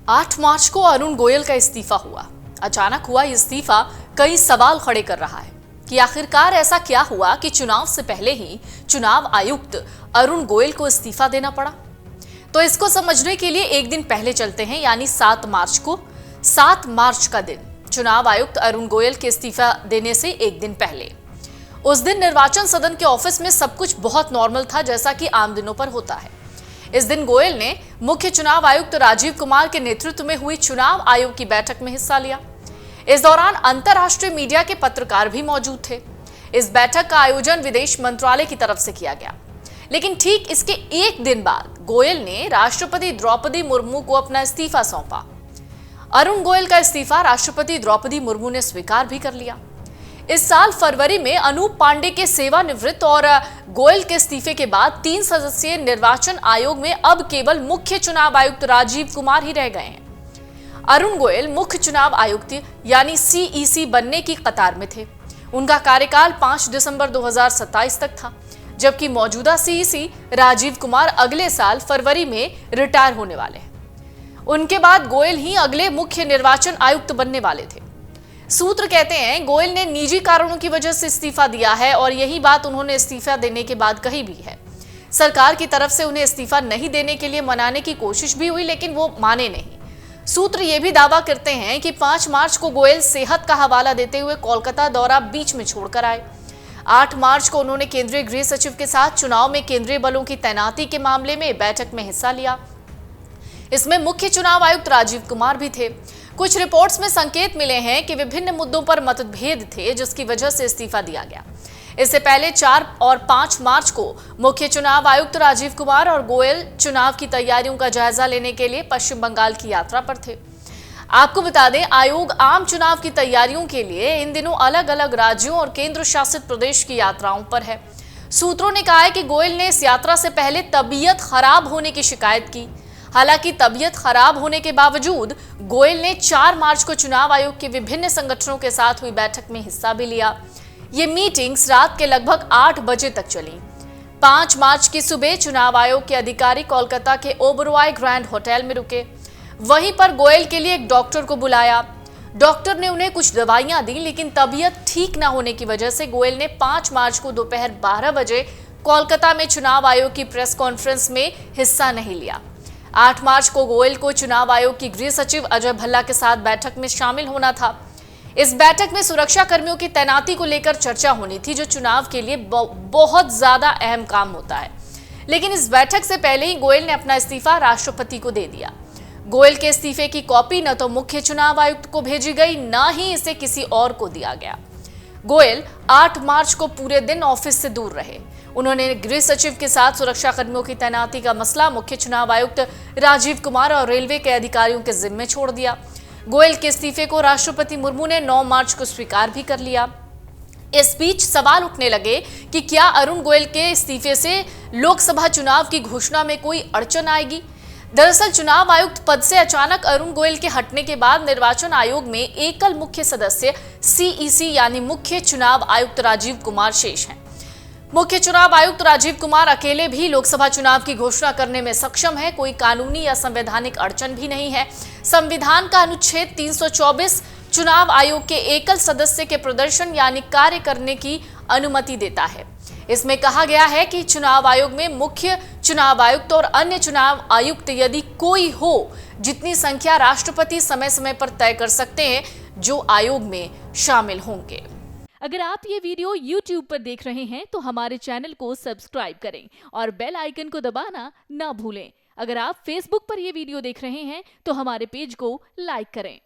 8 मार्च को अरुण गोयल का इस्तीफा हुआ। अचानक हुआ इस्तीफा कई सवाल खड़े कर रहा है कि आखिरकार ऐसा क्या हुआ कि चुनाव से पहले ही चुनाव आयुक्त अरुण गोयल को इस्तीफा देना पड़ा। तो इसको समझने के लिए एक दिन पहले चलते हैं, यानी 7 मार्च को। 7 मार्च का दिन चुनाव आयुक्त अरुण गोयल के इस्तीफा देने से एक दिन पहले। उस दिन निर्वाचन सदन के ऑफिस में सब कुछ बहुत नॉर्मल था, जैसा कि आम दिनों पर होता है। इस दिन गोयल ने मुख्य चुनाव आयुक्त राजीव कुमार के नेतृत्व में हुई चुनाव आयोग की बैठक में हिस्सा लिया। इस दौरान अंतर्राष्ट्रीय मीडिया के पत्रकार भी मौजूद थे। इस बैठक का आयोजन विदेश मंत्रालय की तरफ से किया गया। लेकिन ठीक इसके एक दिन बाद गोयल ने राष्ट्रपति द्रौपदी मुर्मू को अपना इस्तीफा सौंपा। अरुण गोयल का इस्तीफा राष्ट्रपति द्रौपदी मुर्मू ने स्वीकार भी कर लिया। इस साल फरवरी में अनूप पांडे के सेवानिवृत्त और गोयल के इस्तीफे के बाद 3 सदस्यीय निर्वाचन आयोग में अब केवल मुख्य चुनाव आयुक्त राजीव कुमार ही रह गए हैं। अरुण गोयल मुख्य चुनाव आयुक्त यानी सीईसी बनने की कतार में थे। उनका कार्यकाल 5 दिसंबर 2027 तक था, जबकि मौजूदा सीईसी राजीव कुमार अगले साल फरवरी में रिटायर होने वाले हैं। उनके बाद गोयल ही अगले मुख्य निर्वाचन आयुक्त बनने वाले थे। सूत्र कहते हैं गोयल ने निजी कारणों की वजह से इस्तीफा दिया है और यही बात उन्होंने इस्तीफा देने के बाद कही भी है। सरकार की तरफ से उन्हें इस्तीफा नहीं देने के लिए मनाने की कोशिश भी हुई, लेकिन वो माने नहीं। सूत्र ये भी दावा करते हैं कि 5 मार्च को गोयल सेहत का हवाला देते हुए कोलकाता दौरा बीच में छोड़कर आए। 8 मार्च को उन्होंने केंद्रीय गृह सचिव के साथ चुनाव में केंद्रीय बलों की तैनाती के मामले में बैठक में हिस्सा लिया। इसमें मुख्य चुनाव आयुक्त राजीव कुमार भी थे। कुछ रिपोर्ट्स में संकेत मिले हैं कि विभिन्न मुद्दों पर मतभेद थे, जिसकी वजह से इस्तीफा दिया गया। इससे पहले 4 और 5 मार्च को मुख्य चुनाव आयुक्त राजीव कुमार और गोयल चुनाव की तैयारियों का जायजा लेने के लिए पश्चिम बंगाल की यात्रा पर थे। आपको बता दें, आयोग आम चुनाव की तैयारियों के लिए इन दिनों अलग अलग राज्यों और केंद्र शासित प्रदेश की यात्राओं पर है। सूत्रों ने कहा है कि गोयल ने इस यात्रा से पहले तबीयत खराब होने की शिकायत की। हालांकि तबीयत खराब होने के बावजूद गोयल ने 4 मार्च को चुनाव आयोग के विभिन्न संगठनों के साथ हुई बैठक में हिस्सा भी लिया। ये मीटिंग्स रात के लगभग 8 बजे तक चली। 5 मार्च की सुबह चुनाव आयोग के अधिकारी कोलकाता के ओबरॉय ग्रैंड होटल में रुके। वहीं पर गोयल के लिए एक डॉक्टर को बुलाया। डॉक्टर ने उन्हें कुछ दवाइयां दी, लेकिन तबीयत ठीक न होने की वजह से गोयल ने 5 मार्च को दोपहर 12 बजे कोलकाता में चुनाव आयोग की प्रेस कॉन्फ्रेंस में हिस्सा नहीं लिया। 8 मार्च को गोयल को चुनाव आयोग की गृह सचिव अजय भल्ला के साथ बैठक में शामिल होना था। इस बैठक में सुरक्षा कर्मियों की तैनाती को लेकर चर्चा होनी थी, जो चुनाव के लिए बहुत ज्यादा अहम काम होता है। लेकिन इस बैठक से पहले ही गोयल ने अपना इस्तीफा राष्ट्रपति को दे दिया। गोयल के इस्तीफे की कॉपी न तो मुख्य चुनाव आयुक्त को भेजी गई, न ही इसे किसी और को दिया गया। गोयल 8 मार्च को पूरे दिन ऑफिस से दूर रहे। उन्होंने गृह सचिव के साथ सुरक्षा कर्मियों की तैनाती का मसला मुख्य चुनाव आयुक्त राजीव कुमार और रेलवे के अधिकारियों के जिम्मे छोड़ दिया। गोयल के इस्तीफे को राष्ट्रपति मुर्मू ने 9 मार्च को स्वीकार भी कर लिया। इस बीच सवाल उठने लगे कि क्या अरुण गोयल के इस्तीफे से लोकसभा चुनाव की घोषणा में कोई अड़चन आएगी। दरअसल चुनाव आयुक्त पद से अचानक अरुण गोयल के हटने के बाद निर्वाचन आयोग में एकल मुख्य सदस्य सीईसी यानी मुख्य चुनाव आयुक्त राजीव कुमार शेष हैं। मुख्य चुनाव आयुक्त राजीव कुमार अकेले भी लोकसभा चुनाव की घोषणा करने में सक्षम है। कोई कानूनी या संवैधानिक अड़चन भी नहीं है। संविधान का अनुच्छेद 324 चुनाव आयोग के एकल सदस्य के प्रदर्शन यानी कार्य करने की अनुमति देता है। इसमें कहा गया है कि चुनाव आयोग में मुख्य चुनाव आयुक्त और अन्य चुनाव आयुक्त यदि कोई हो, जितनी संख्या राष्ट्रपति समय समय पर तय कर सकते हैं, जो आयोग में शामिल होंगे। अगर आप ये वीडियो YouTube पर देख रहे हैं तो हमारे चैनल को सब्सक्राइब करें और बेल आइकन को दबाना ना भूलें। अगर आप Facebook पर ये वीडियो देख रहे हैं तो हमारे पेज को लाइक करें।